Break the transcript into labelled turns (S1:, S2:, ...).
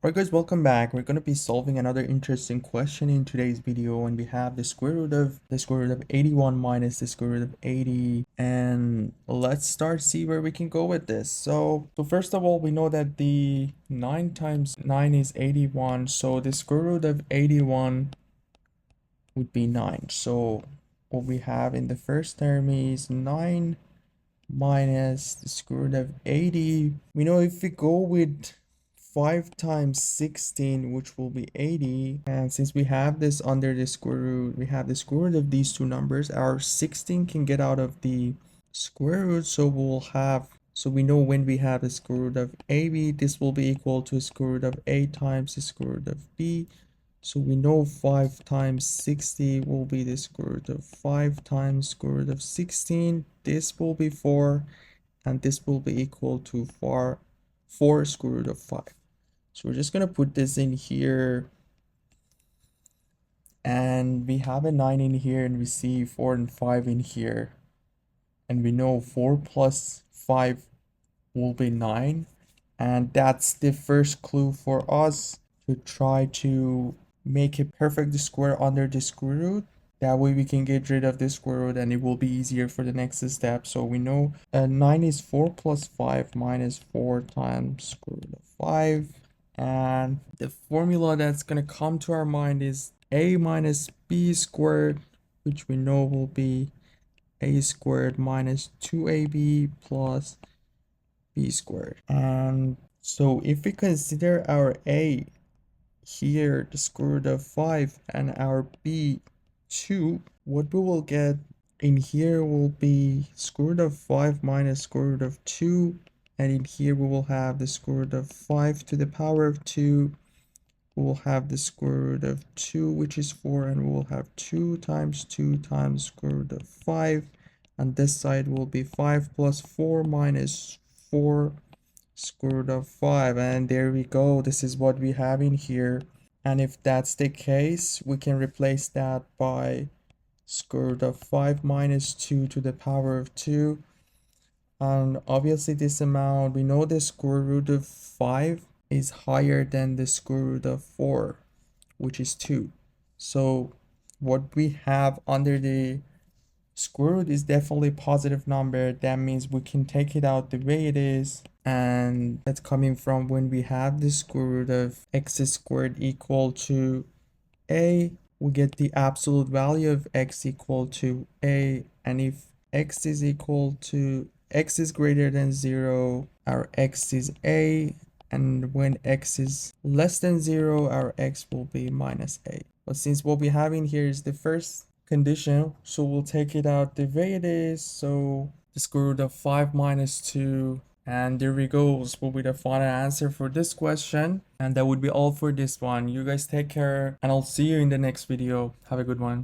S1: Alright guys, welcome back. We're going to be solving another interesting question in today's video, and we have the square root of 81 minus the square root of 80, and let's start see where we can go with this. So first of all, we know that the 9 times 9 is 81, so the square root of 81 would be 9. So what we have in the first term is 9 minus the square root of 80. We know if we go with 5 times 16, which will be 80, and since we have this under the square root, we have the square root of these two numbers, our 16 can get out of the square root, so we know when we have the square root of AB, this will be equal to square root of A times the square root of B. So we know 5 times 60 will be the square root of 5 times square root of 16. This will be 4, and this will be equal to 4 square root of 5. So we're just going to put this in here, and we have a 9 in here, and we see 4 and 5 in here, and we know 4 plus 5 will be 9, and that's the first clue for us to try to make a perfect square under the square root. That way we can get rid of the square root and it will be easier for the next step. So we know 9 is 4 plus 5 minus 4 times square root of 5. And the formula that's going to come to our mind is a minus b squared, which we know will be a squared minus 2ab plus b squared. And so if we consider our a here, the square root of 5, and our b 2, what we will get in here will be square root of 5 minus square root of 2. And in here we will have the square root of 5 to the power of 2. We will have the square root of 2, which is 4, and we will have 2 times square root of 5. And this side will be 5 plus 4 minus 4 square root of 5. And there we go. This is what we have in here. And if that's the case, we can replace that by square root of 5 minus 2 to the power of 2. And obviously this amount, we know the square root of 5 is higher than the square root of 4, which is 2. So what we have under the square root is definitely a positive number. That means we can take it out the way it is. And that's coming from when we have the square root of x squared equal to a, we get the absolute value of x equal to a. And if x is greater than 0, our x is a, and when x is less than 0, our x will be minus a. But since what we have in here is the first condition, so we'll take it out the way it is. So the square root of 5 minus 2, and there we go. This will be the final answer for this question, and that would be all for this one. You guys take care, and I'll see you in the next video. Have a good one.